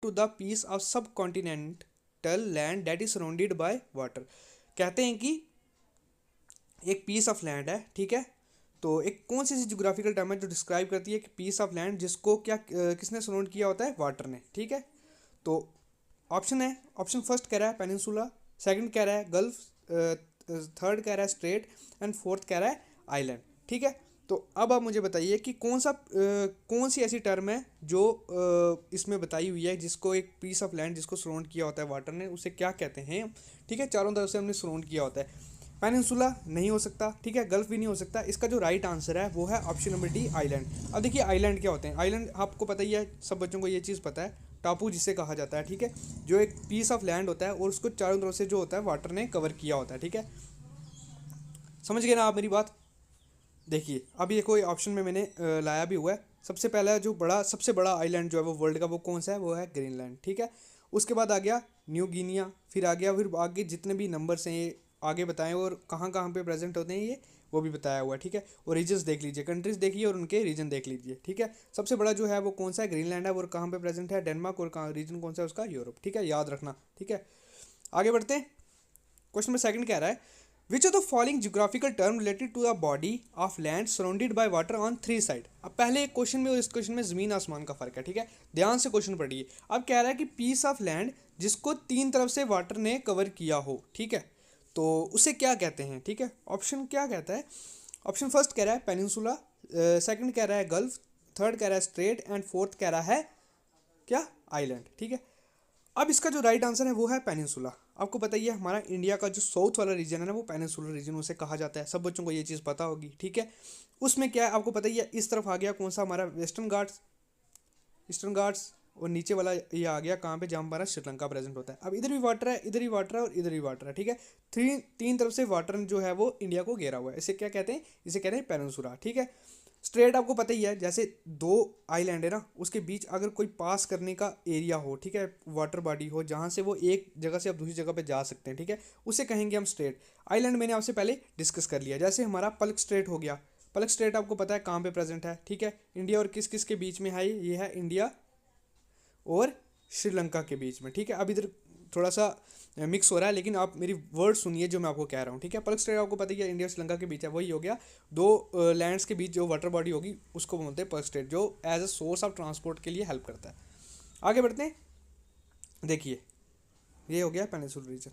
To the piece of सब continental land that is surrounded by water. कहते हैं कि एक पीस ऑफ लैंड है, ठीक है, तो एक कौन सी जियोग्राफिकल टर्म है जो डिस्क्राइब करती है कि पीस ऑफ लैंड जिसको क्या किसने सराउंड किया होता है, वाटर ने, ठीक है। तो ऑप्शन है, ऑप्शन फर्स्ट कह रहा है पेनिनसुला, सेकंड कह रहा है गल्फ, थर्ड कह रहा है स्ट्रेट, एंड फोर्थ कह रहा है आइलैंड, ठीक है। तो अब आप मुझे बताइए कि कौन सी ऐसी टर्म है जो इसमें बताई हुई है जिसको एक पीस ऑफ लैंड जिसको सराउंड किया होता है वाटर ने, उसे क्या कहते हैं, ठीक है। चारों तरफ से हमने सराउंड किया होता है। पेनिनसुला नहीं हो सकता, ठीक है, गल्फ भी नहीं हो सकता। इसका जो राइट आंसर है वो है ऑप्शन नंबर डी, आइलैंड। अब देखिए आइलैंड क्या होते हैं, आइलैंड आपको पता ही है, सब बच्चों को ये चीज़ पता है, टापू जिसे कहा जाता है, ठीक है, जो एक पीस ऑफ लैंड होता है और उसको चारों तरफ से जो होता है वाटर ने कवर किया होता है, ठीक है। समझ गए ना आप मेरी बात। देखिए अब ये कोई ऑप्शन में मैंने लाया भी हुआ है। सबसे पहला जो सबसे बड़ा आइलैंड जो है वो वर्ल्ड का, वो कौन सा है, वो है ग्रीनलैंड, ठीक है। उसके बाद आ गया न्यू गिनिया, फिर आ गया, फिर आगे जितने भी नंबर्स हैं ये आगे बताएं और कहाँ कहाँ पे प्रेजेंट होते हैं ये वो भी बताया हुआ है, ठीक है। और रीजन्स देख लीजिए, कंट्रीज देखिए और उनके रीजन देख लीजिए, ठीक है। सबसे बड़ा जो है वो कौन सा है, ग्रीनलैंड है, और कहाँ पे प्रेजेंट है, डेनमार्क, और कहाँ रीजन कौन सा है उसका, यूरोप, ठीक है, याद रखना, ठीक है। आगे बढ़ते हैं। क्वेश्चन नंबर सेकंड कह रहा है which of the following geographical term related to the body of land surrounded by water on three side. अब पहले एक क्वेश्चन में और इस क्वेश्चन में जमीन आसमान का फर्क है, ठीक है, ध्यान से क्वेश्चन पढ़िए। अब कह रहा है कि पीस ऑफ लैंड जिसको तीन तरफ से वाटर ने कवर किया हो, ठीक है, तो उसे क्या कहते हैं, ठीक है। ऑप्शन क्या कहता है, ऑप्शन फर्स्ट कह रहा है पेनिनसुला, सेकंड कह रहा है गल्फ, थर्ड कह रहा है स्ट्रेट, एंड फोर्थ कह रहा है क्या, आइलैंड, ठीक है। अब इसका जो राइट आंसर है वो है पेनिनसुला। आपको पता ही है हमारा इंडिया का जो साउथ वाला रीजन है ना वो पेनिनसुलर रीजन उसे कहा जाता है, सब बच्चों को ये चीज़ पता होगी, ठीक है। उसमें क्या है आपको पता ही है, इस तरफ आ गया कौन सा हमारा वेस्टर्न घाट्स, ईस्टर्न घाट्स, और नीचे वाला ये आ गया कहाँ पे, जहाँ हमारा श्रीलंका प्रेजेंट होता है। अब इधर भी वाटर है, इधर भी वाटर है, और इधर भी वाटर है, ठीक है। तीन तरफ से वाटर जो है वो इंडिया को घेरा हुआ है, इसे क्या कहते हैं, इसे कहते हैं पेनिनसुला, ठीक है। स्ट्रेट आपको पता ही है, जैसे दो आइलैंड है ना उसके बीच अगर कोई पास करने का एरिया हो, ठीक है, वाटर बॉडी हो जहाँ से वो एक जगह से आप दूसरी जगह पे जा सकते हैं, ठीक है, उसे कहेंगे हम स्ट्रेट। आइलैंड मैंने आपसे पहले डिस्कस कर लिया, जैसे हमारा पल्क स्ट्रेट हो गया। पल्क स्ट्रेट आपको पता है कहाँ पे प्रेजेंट है, ठीक है, इंडिया और किस किस के बीच में है, ये है इंडिया और श्रीलंका के बीच में, ठीक है। अब इधर थोड़ा सा मिक्स हो रहा है लेकिन आप मेरी वर्ड सुनिए जो मैं आपको कह रहा हूँ, ठीक है। पल्क स्ट्रेट आपको पता ही है इंडिया और श्रीलंका के बीच है, वही हो गया। दो लैंड्स के बीच जो वाटर बॉडी होगी उसको बोलते हैं पल्क स्ट्रेट, जो as a source of transport के लिए हेल्प करता है। आगे बढ़ते हैं। देखिए ये हो गया पेनिनसुलर रीजन,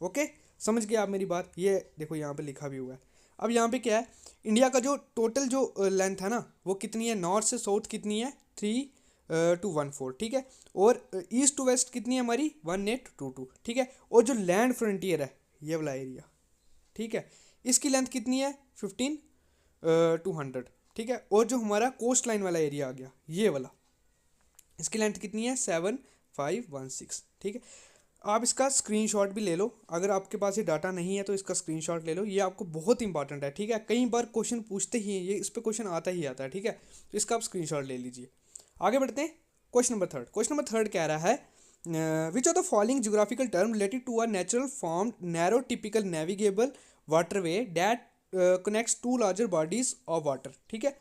ओके, समझ गए आप मेरी बात। ये देखो यहाँ पे लिखा भी हुआ है। अब यहाँ पे क्या है, इंडिया का जो टोटल जो लेंथ है ना वो कितनी है, नॉर्थ से साउथ कितनी है, 3 to 1/4, ठीक है, और ईस्ट टू वेस्ट कितनी है हमारी, 1 8 2 2, ठीक है। और जो लैंड फ्रंटियर है ये वाला एरिया, ठीक है, इसकी लेंथ कितनी है, 15 to 100, ठीक है। और जो हमारा कोस्ट लाइन वाला एरिया आ गया ये वाला, इसकी लेंथ कितनी है, 7 5 1 6, ठीक है। आप इसका स्क्रीनशॉट भी ले लो, अगर आपके पास ये डाटा नहीं है तो इसका स्क्रीनशॉट ले लो, ये आपको बहुत इंपॉर्टेंट है, ठीक है। कई बार क्वेश्चन पूछते ही हैं ये, इस पर क्वेश्चन आता ही आता है, ठीक है, तो इसका आप स्क्रीनशॉट ले लीजिए। आगे बढ़ते हैं। क्वेश्चन नंबर थर्ड कह रहा है which of the following geographical term related to a natural form narrow typical navigable waterway that connects to larger bodies of water, ठीक है,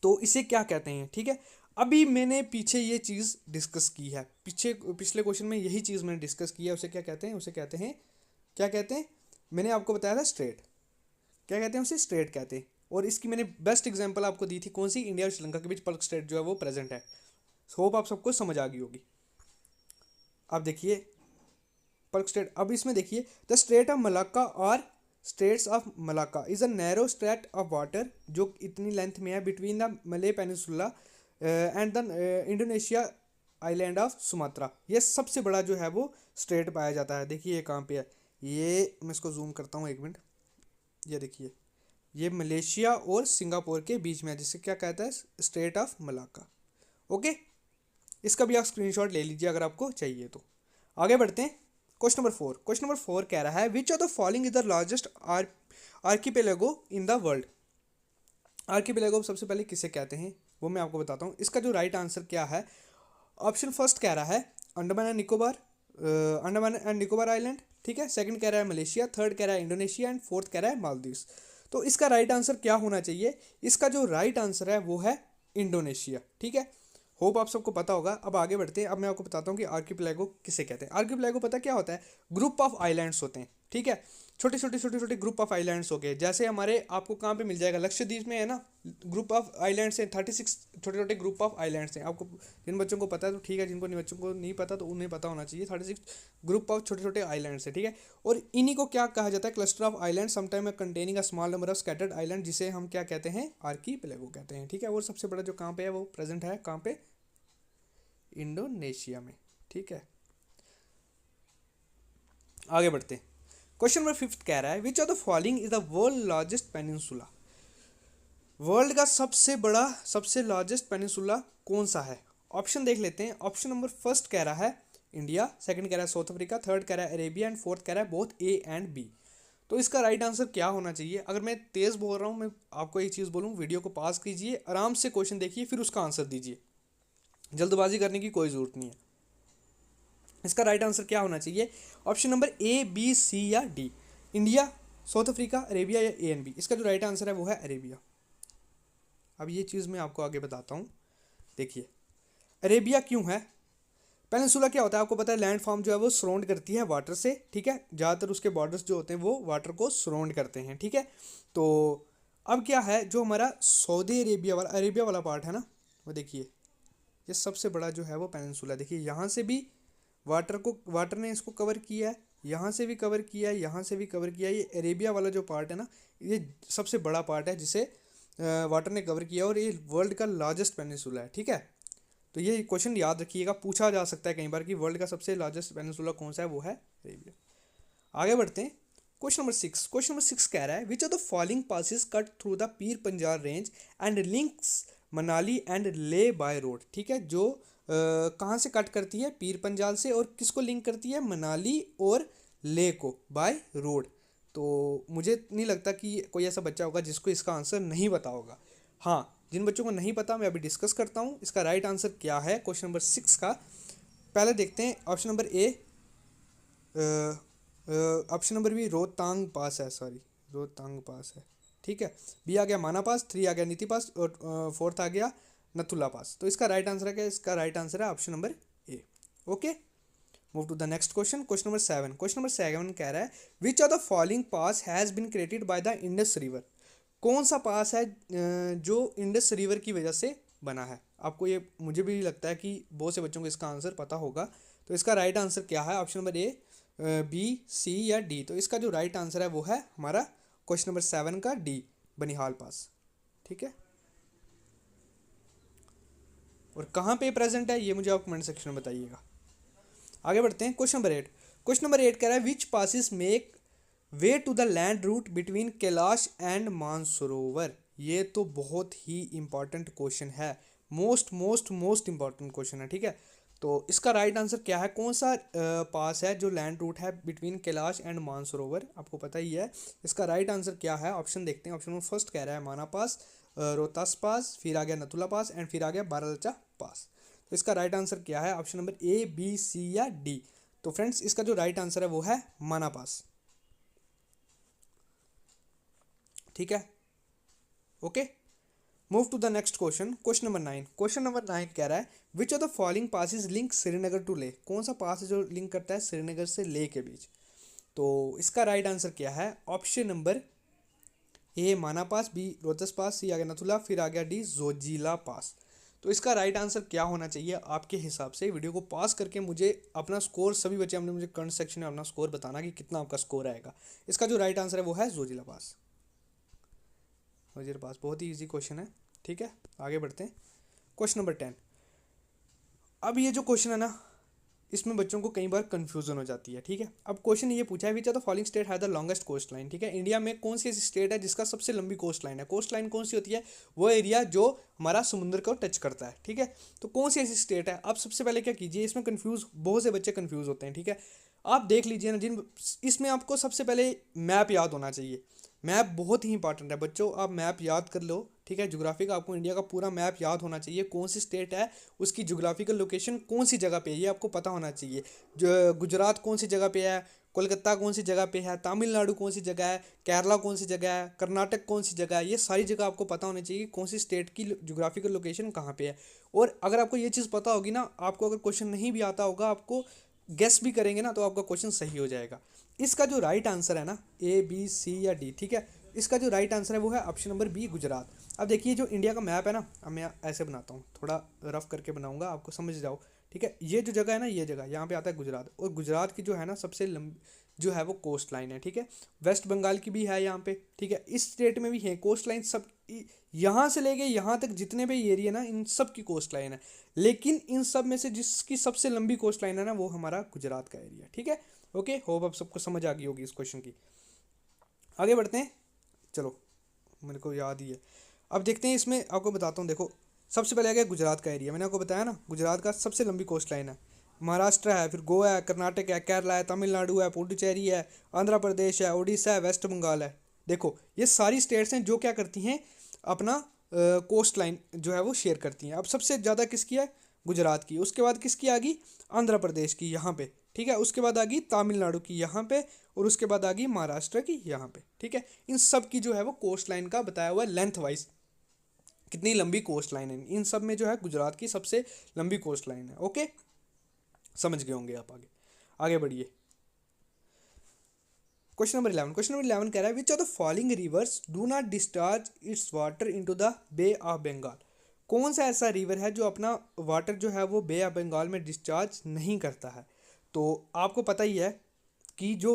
तो इसे क्या कहते हैं, ठीक है। अभी मैंने पीछे ये चीज़ डिस्कस की है, पिछले क्वेश्चन में यही चीज़ मैंने डिस्कस की है, उसे क्या कहते हैं, उसे कहते हैं, क्या कहते हैं, मैंने आपको बताया था स्ट्रेट, क्या कहते हैं उसे, स्ट्रेट कहते हैं। और इसकी मैंने बेस्ट एग्जांपल आपको दी थी, कौन सी, इंडिया और श्रीलंका के बीच पल्क स्ट्रेट जो है वो प्रेजेंट है। होप आप सबको समझ आ गई होगी। अब देखिए पल्क स्ट्रेट, अब इसमें देखिए द स्ट्रेट ऑफ मलाक्का और straits of Malacca is a narrow strait of water जो इतनी लेंथ में है between the Malay peninsula and the Indonesia island of Sumatra. ये सबसे बड़ा जो है वो स्ट्रेट पाया जाता है। देखिए ये कहाँ पे है, ये मैं इसको जूम करता हूँ एक मिनट, ये देखिए ये मलेशिया और सिंगापुर के बीच में है, जिसे क्या कहता है, स्ट्रेट ऑफ मलाक्का, ओके। इसका भी आप स्क्रीनशॉट ले लीजिए अगर आपको चाहिए तो। आगे बढ़ते हैं। क्वेश्चन नंबर फोर कह रहा है which of the following is the largest archipelago in the world. Archipelago सबसे पहले किसे कहते हैं वो मैं आपको बताता हूँ। इसका जो राइट आंसर क्या है, ऑप्शन फर्स्ट कह रहा है अंडमान एंड निकोबार आइलैंड, ठीक है, सेकंड कह रहा है मलेशिया, थर्ड कह रहा है इंडोनेशिया, एंड फोर्थ कह रहा है मालदीव्स। तो इसका राइट आंसर क्या होना चाहिए, इसका जो राइट आंसर है वो है इंडोनेशिया, ठीक है। होप आप सबको पता होगा। अब आगे बढ़ते हैं। अब मैं आपको बताता हूँ कि आर्किपेलागो किसे कहते हैं। आर्किपेलागो पता क्या होता है? ग्रुप ऑफ आइलैंड्स होते हैं, ठीक है। छोटे छोटे छोटे छोटे ग्रुप ऑफ आइलैंड्स हो गए। जैसे हमारे आपको कहाँ पे मिल जाएगा, लक्षद्वीप में है ना, ग्रुप ऑफ आइलैंड्स हैं, 36 छोटे छोटे ग्रुप ऑफ आइलैंड्स हैं। आपको जिन बच्चों को पता है तो ठीक है, जिनको नहीं बच्चों को नहीं पता तो उन्हें पता होना चाहिए। 36 ग्रुप ऑफ छोटे छोटे आइलैंड्स है, ठीक है। और इन्हीं को क्या कहा जाता है? Cluster of island, sometime containing a small number of scattered island, जिसे हम क्या कहते हैं? आर्किपेलागो कहते हैं, ठीक है। और सबसे बड़ा जो कहाँ पे है वो प्रेजेंट है, कहाँ पे? इंडोनेशिया में, ठीक है। आगे बढ़ते हैं। क्वेश्चन नंबर 5 कह रहा है which of the following is the world largest peninsula. World का सबसे लार्जेस्ट पेनिनसुला कौन सा है? ऑप्शन देख लेते हैं। ऑप्शन नंबर फर्स्ट कह रहा है इंडिया, सेकंड कह रहा है साउथ अफ्रीका, थर्ड कह रहा है अरेबिया एंड फोर्थ कह रहा है बोथ ए एंड बी। तो इसका राइट आंसर क्या होना चाहिए? अगर मैं तेज़ बोल रहा हूँ, मैं आपको एक चीज़ बोलूँ, वीडियो को पॉज कीजिए, आराम से क्वेश्चन देखिए, फिर उसका आंसर दीजिए। जल्दबाजी करने की कोई ज़रूरत नहीं है। इसका राइट आंसर क्या होना चाहिए? Option number A, B, C या D. India, south Africa, Arabia या ए एंड बी। इसका जो राइट आंसर है वो है अरेबिया। अब ये चीज़ मैं आपको आगे बताता हूँ। देखिए अरेबिया क्यों है? पेनिनसुला क्या होता है आपको पता है? लैंड फॉर्म जो है वो सराउंड करती है वाटर से, ठीक है। ज़्यादातर उसके बॉर्डर्स जो होते हैं वो वाटर को सराउंड करते हैं, ठीक है। तो अब क्या है, जो हमारा सऊदी अरेबिया वाला पार्ट है ना, वो देखिए ये सबसे बड़ा जो है वो पेनिनसुला। देखिए यहाँ से भी वाटर ने इसको कवर किया है, यहाँ से भी कवर किया है, यहाँ से भी कवर किया है। ये अरेबिया वाला जो पार्ट है ना, ये सबसे बड़ा पार्ट है जिसे वाटर ने कवर किया, और ये वर्ल्ड का लार्जेस्ट पेनिनसुला है, ठीक है। तो ये क्वेश्चन याद रखिएगा, पूछा जा सकता है कई बार कि वर्ल्ड का सबसे लार्जेस्ट पेनिनसुला कौन सा है, वो है अरेबिया। आगे बढ़ते हैं। क्वेश्चन नंबर 6 कह रहा है which of the following passes cut through the Pir Panjal range and links Manali and Leh by road, ठीक है। जो कहाँ से कट करती है? पीर पंजाल से, और किसको लिंक करती है? मनाली और ले को बाय रोड। तो मुझे नहीं लगता कि कोई ऐसा बच्चा होगा जिसको इसका आंसर नहीं पता होगा। हाँ, जिन बच्चों को नहीं पता मैं अभी डिस्कस करता हूँ इसका राइट आंसर क्या है क्वेश्चन नंबर 6 का। पहले देखते हैं। Option number A, option number B Rohtang pass है, रोहतांग पास है, ठीक है। बी आ गया माना पास, 3 आ गया नीति पास, और फोर्थ आ गया नथुला पास। तो इसका राइट आंसर है क्या? इसका राइट आंसर है option number A. Okay, move to the next question. Question number 7 कह रहा है which of the following pass has been created by the Indus river. कौन सा पास है जो इंडस रिवर की वजह से बना है? आपको ये, मुझे भी लगता है कि बहुत से बच्चों को इसका आंसर पता होगा। तो इसका राइट आंसर क्या है? Option number A, B, C या डी। तो इसका जो राइट आंसर है वो है हमारा क्वेश्चन नंबर 7 का डी, बनिहाल पास, ठीक है। और कहाँ पे प्रेजेंट है ये मुझे आप कमेंट सेक्शन में बताइएगा। आगे बढ़ते हैं। क्वेश्चन नंबर 8 कह रहा है which passes make way to the land route between Kailash and Mansarovar. ये तो बहुत ही इंपॉर्टेंट क्वेश्चन है, मोस्ट इंपॉर्टेंट क्वेश्चन है, ठीक है। तो इसका राइट आंसर क्या है? कौन सा पास है जो लैंड रूट है बिटवीन कैलाश एंड मानसरोवर? आपको पता ही है। इसका राइट आंसर क्या है? ऑप्शन देखते हैं। ऑप्शन नंबर फर्स्ट कह रहा है माना पास, रोहतास पास, फिर आ गया नथुला पास एंड फिर आ गया बारालाचा पास। तो इसका राइट आंसर क्या है? Option number A, B, C या डी। तो फ्रेंड्स इसका जो राइट आंसर है वो है माना पास, ठीक है। Okay, move to the next question. Question number 9 कह रहा है which of the following passes link Srinagar to Leh. कौन सा पास है जो लिंक करता है श्रीनगर से ले के बीच? तो इसका राइट आंसर क्या है? ऑप्शन नंबर ए माना पास, बी रोहतस पास, सी आ गया नथुला, फिर आ गया डी जोजिला पास। तो इसका राइट आंसर क्या होना चाहिए आपके हिसाब से? वीडियो को पास करके मुझे अपना स्कोर, सभी बच्चे हमने मुझे कमेंट सेक्शन में अपना स्कोर बताना कि कितना आपका स्कोर आएगा। इसका जो राइट आंसर है वो है जोजिला पास। बहुत ही इजी क्वेश्चन है, ठीक है। आगे बढ़ते हैं। Question number 10। अब ये जो क्वेश्चन है ना, इसमें बच्चों को कई बार कंफ्यूजन हो जाती है, ठीक है। अब क्वेश्चन ये पूछा है which of the following state has the longest coast line, ठीक है। इंडिया में कौन सी ऐसी स्टेट है जिसका सबसे लंबी कोस्ट लाइन है? कोस्ट लाइन कौन सी होती है? वो एरिया जो हमारा समुद्र को टच करता है, ठीक है। तो कौन सी ऐसी स्टेट है? आप सबसे पहले क्या कीजिए, इसमें बहुत से बच्चे कन्फ्यूज होते हैं, ठीक है। आप देख लीजिए ना, इसमें आपको सबसे पहले मैप याद होना चाहिए। मैप बहुत ही इंपॉर्टेंट है बच्चों, आप मैप याद कर लो, ठीक है। ज्योग्राफी का आपको इंडिया का पूरा मैप याद होना चाहिए। कौन सी स्टेट है, उसकी ज्योग्राफिकल लोकेशन कौन सी जगह पे है, ये आपको पता होना चाहिए। जो गुजरात कौन सी जगह पे है, कोलकाता कौन सी जगह पे है, तमिलनाडु कौन सी जगह है, केरला कौन सी जगह है, कर्नाटक कौन सी जगह है, ये सारी जगह आपको पता होनी चाहिए कौन सी स्टेट की ज्योग्राफिकल लोकेशन कहाँ पे है। और अगर आपको ये चीज़ पता होगी ना, आपको अगर क्वेश्चन नहीं भी आता होगा, आपको गेस भी करेंगे ना, तो आपका क्वेश्चन सही हो जाएगा। इसका जो राइट आंसर है ना, ए बी सी या डी, ठीक है, इसका जो राइट आंसर है वो है ऑप्शन नंबर बी, गुजरात। अब देखिए जो इंडिया का मैप है ना, अब मैं ऐसे बनाता हूँ, थोड़ा रफ करके बनाऊंगा, आपको समझ जाओ, ठीक है। ये जो जगह है ना, ये जगह यहाँ पे आता है गुजरात, और गुजरात की जो है ना सबसे लंबी जो है वो कोस्ट लाइन है, ठीक है। वेस्ट बंगाल की भी है यहाँ पे, ठीक है, इस स्टेट में भी है कोस्ट लाइन, सब यहाँ से लेके यहाँ तक जितने भी एरिया ना, इन सब की कोस्ट लाइन है। लेकिन इन सब में से जिसकी सबसे लंबी कोस्ट लाइन है ना, वो हमारा गुजरात का एरिया, ठीक है। ओके, होप अब सबको समझ आ गई होगी इस क्वेश्चन की। आगे बढ़ते हैं, चलो मेरे को याद ही है। अब देखते हैं, इसमें आपको बताता हूँ, देखो सबसे पहले आ गया गुजरात का एरिया, मैंने आपको बताया ना गुजरात का सबसे लंबी कोस्ट लाइन है। महाराष्ट्र है, फिर गोवा है, कर्नाटक है, केरला है, तमिलनाडु है, पुडुचेरी है, आंध्र प्रदेश है, उड़ीसा है, वेस्ट बंगाल है। देखो ये सारी स्टेट्स हैं जो क्या करती हैं, अपना कोस्ट लाइन जो है वो शेयर करती हैं। अब सबसे ज़्यादा किसकी है, गुजरात की, उसके बाद किसकी आ गई, आंध्र प्रदेश की यहाँ पे, ठीक है, उसके बाद आ गई तमिलनाडु की यहाँ पे, और उसके बाद आ गई महाराष्ट्र की यहाँ पे, ठीक है। इन सब की जो है वो कोस्ट लाइन का बताया हुआ है लेंथ वाइज, कितनी लंबी कोस्ट लाइन है। इन सब में जो है गुजरात की सबसे लंबी कोस्ट लाइन है। ओके, समझ गए होंगे आप। आगे आगे बढ़िए, क्वेश्चन नंबर 11। क्वेश्चन नंबर 11 कह रहा है which of the following rivers do not discharge its water into the bay of Bengal. कौन सा ऐसा रिवर है जो अपना वाटर जो है वो बे ऑफ बंगाल में डिस्चार्ज नहीं करता है। तो आपको पता ही है कि जो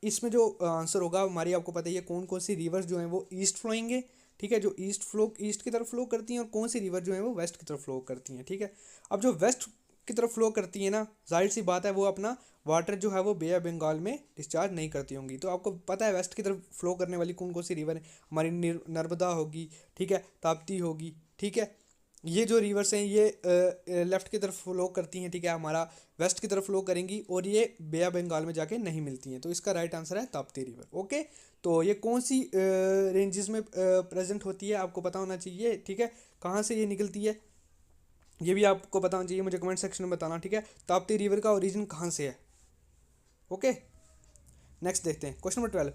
इसमें जो आंसर होगा हमारी, आपको पता ही है कौन कौन सी रिवर्स जो हैं वो ईस्ट फ्लोइंग है, ठीक है, जो ईस्ट की तरफ फ्लो करती हैं, और कौन सी रिवर जो है वो वेस्ट की तरफ फ्लो करती हैं, ठीक है। अब जो वेस्ट की तरफ फ्लो करती है ना, जाहिर सी बात है वो अपना वाटर जो है वो बे ऑफ बंगाल में डिस्चार्ज नहीं करती होंगी। तो आपको पता है वेस्ट की तरफ फ्लो करने वाली कौन कौन सी रिवर है, हमारी नर्मदा होगी, ठीक है, ताप्ती होगी, ठीक है। ये जो रिवर्स हैं ये लेफ्ट की तरफ फ्लो करती हैं, ठीक है, हमारा वेस्ट की तरफ फ्लो करेंगी, और ये बे ऑफ बंगाल में जाके नहीं मिलती हैं। तो इसका राइट आंसर है ताप्ती रिवर। ओके, तो ये कौन सी रेंजेस में प्रेजेंट होती है आपको पता होना चाहिए, ठीक है, कहाँ से ये निकलती है ये भी आपको पता होना चाहिए, मुझे कमेंट सेक्शन में बताना, ठीक है, ताप्ती रिवर का ओरिजिन कहाँ से है। ओके, नेक्स्ट देखते हैं question number 12।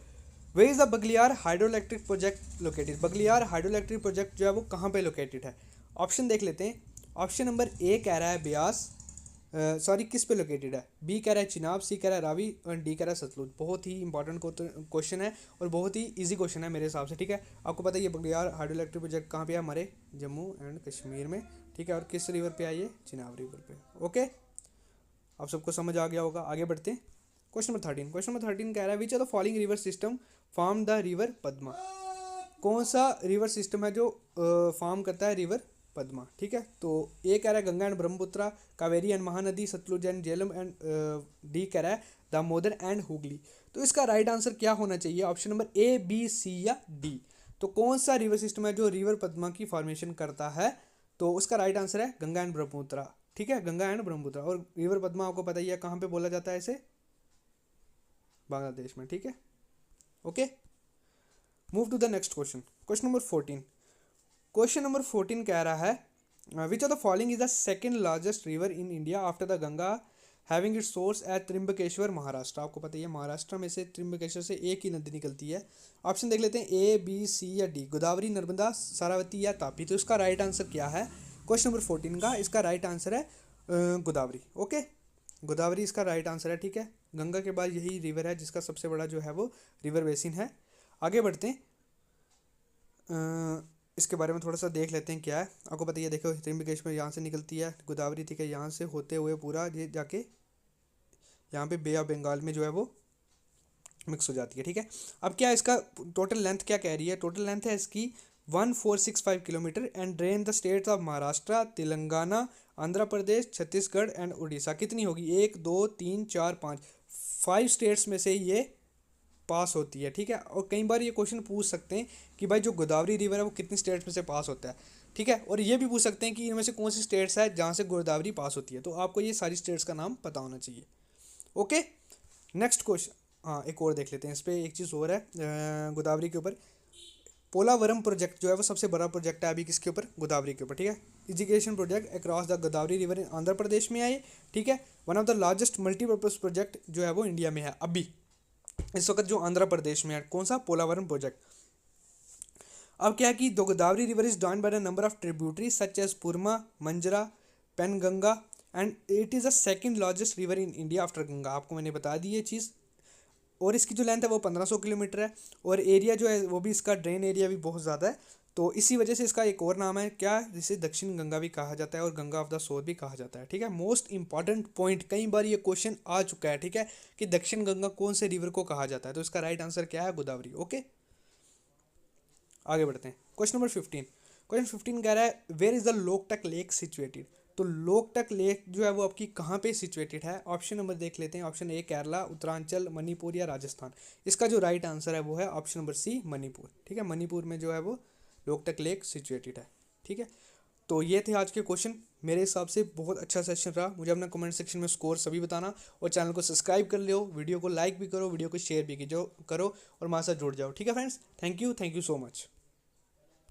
Way is the Baglihar hydro electric project located. Baglihar hydro electric project जो है वो कहाँ पे लोकेटेड है। ऑप्शन देख लेते हैं। ऑप्शन नंबर ए कह रहा है ब्यास, सॉरी किस पे लोकेटेड है, बी कह रहा है चिनाब, सी कह रहा है रावी, और डी कह रहा है सतलुज। बहुत ही इंपॉर्टेंट क्वेश्चन है और बहुत ही इजी क्वेश्चन है मेरे हिसाब से, ठीक है। आपको पता है ये बगलियार हाइड्रो इलेक्ट्रिक प्रोजेक्ट कहाँ पे है, हमारे जम्मू एंड कश्मीर में, ठीक है, और किस रिवर पे है, ये चिनाब रिवर पे। ओके, आप सबको समझ आ गया होगा। आगे बढ़ते हैं, क्वेश्चन नंबर 13। क्वेश्चन नंबर 13 कह रहा है which are the following river system form the river Padma. कौन सा रिवर सिस्टम है जो फॉर्म करता है रिवर पद्मा, ठीक है। तो ए कह रहा है Ganga and Brahmaputra, Kaveri and Mahanadi, Sutlej and Jhelum, and D कह रहा है दामोदर एंड हुगली। तो इसका राइट आंसर क्या होना चाहिए, option number A B C या डी। तो कौन सा रिवर सिस्टम है जो रिवर पद्मा की फॉर्मेशन करता है, तो उसका राइट आंसर है गंगा एंड ब्रह्मपुत्रा, ठीक है, गंगा एंड ब्रह्मपुत्रा। और रिवर पद्मा आपको पता ही है कहाँ पे बोला जाता है इसे, बांग्लादेश में, ठीक है। Okay, move to the next question, question number 14। Question number 14 कह रहा है which of the following is the second largest river in India after the Ganga having its source at Trimbakeshwar Maharashtra. आपको पता ही है महाराष्ट्र में से त्रिम्बकेश्वर से एक ही नदी निकलती है। ऑप्शन देख लेते हैं ए बी सी या डी, गोदावरी, नर्मदा, सारावती या तापी। तो इसका राइट आंसर क्या है क्वेश्चन नंबर 14 का, इसका राइट आंसर है गोदावरी। ओके, गोदावरी इसका राइट आंसर है, ठीक है। गंगा के बाद यही रिवर है जिसका सबसे बड़ा जो है वो रिवर बेसिन है। आगे बढ़ते हैं, इसके बारे में थोड़ा सा देख लेते हैं क्या है। आपको पता है देखो त्रिम्बकेश्वर यहाँ से निकलती है गोदावरी, ठीक है, यहाँ से होते हुए पूरा ये जाके यहाँ पे बे ऑफ बंगाल में जो है वो मिक्स हो जाती है, ठीक है। अब क्या इसका टोटल लेंथ क्या कह रही है, टोटल लेंथ है इसकी 1465 kilometre and drain the states of Maharashtra, Telangana, Andhra Pradesh, Chhattisgarh and Orissa. कितनी होगी, 1 2 3 4 5, 5 स्टेट्स में से ये पास होती है, ठीक है। और कई बार ये क्वेश्चन पूछ सकते हैं कि भाई जो गोदावरी रिवर है वो कितनी स्टेट्स में से पास होता है, ठीक है। और ये भी पूछ सकते हैं कि इनमें से कौन सी स्टेट्स है जहाँ से गोदावरी पास होती है। तो आपको ये सारी स्टेट्स का नाम पता होना चाहिए। ओके, नेक्स्ट क्वेश्चन, हाँ एक और देख लेते हैं, इस पर एक चीज़ और है गोदावरी के ऊपर। पोलावरम प्रोजेक्ट जो है वो सबसे बड़ा प्रोजेक्ट है अभी किसके ऊपर, गोदावरी के ऊपर, ठीक है। Irrigation project across the Godavari river in Andhra Pradesh में है ये, ठीक है। One of the largest multipurpose project जो है वो इंडिया में है अभी इस वक्त जो आंध्र प्रदेश में है, कौन सा, पोलावरम प्रोजेक्ट। अब क्या है कि the Godavari river is joined by the number of tributary such as Purna, Manjra, Penganga and it is the second largest river in India after Ganga. आपको मैंने बता दी ये चीज़। और इसकी जो लेंथ है वो 1500 किलोमीटर है, और एरिया जो है वो भी इसका ड्रेन एरिया भी बहुत ज़्यादा है। तो इसी वजह से इसका एक और नाम है क्या, जिसे दक्षिण गंगा भी कहा जाता है और गंगा ऑफ द साउथ भी कहा जाता है, ठीक है। मोस्ट इंपॉर्टेंट पॉइंट, कई बार ये क्वेश्चन आ चुका है, ठीक है, कि दक्षिण गंगा कौन से रिवर को कहा जाता है, तो इसका राइट आंसर क्या है, गोदावरी। ओके, आगे बढ़ते हैं। Question number 15। क्वेश्चन 15 कह रहा है where is the Loktak lake situated. तो लोकटक लेक जो है वो आपकी कहाँ पे सिचुएटेड है। ऑप्शन नंबर देख लेते हैं। ऑप्शन ए केरला, उत्तरांचल, मणिपुर या राजस्थान। इसका जो राइट आंसर है वो है ऑप्शन नंबर सी, मणिपुर, ठीक है। मणिपुर में जो है वो लोकटक लेक सिचुएटेड है, ठीक है। तो ये थे आज के क्वेश्चन। मेरे हिसाब से बहुत अच्छा सेशन रहा। मुझे अपना कमेंट सेक्शन में स्कोर सभी बताना, और चैनल को सब्सक्राइब कर लो, वीडियो को लाइक भी करो, वीडियो को शेयर भी करो और हमारे साथ जुड़ जाओ, ठीक है friends. Thank you so much.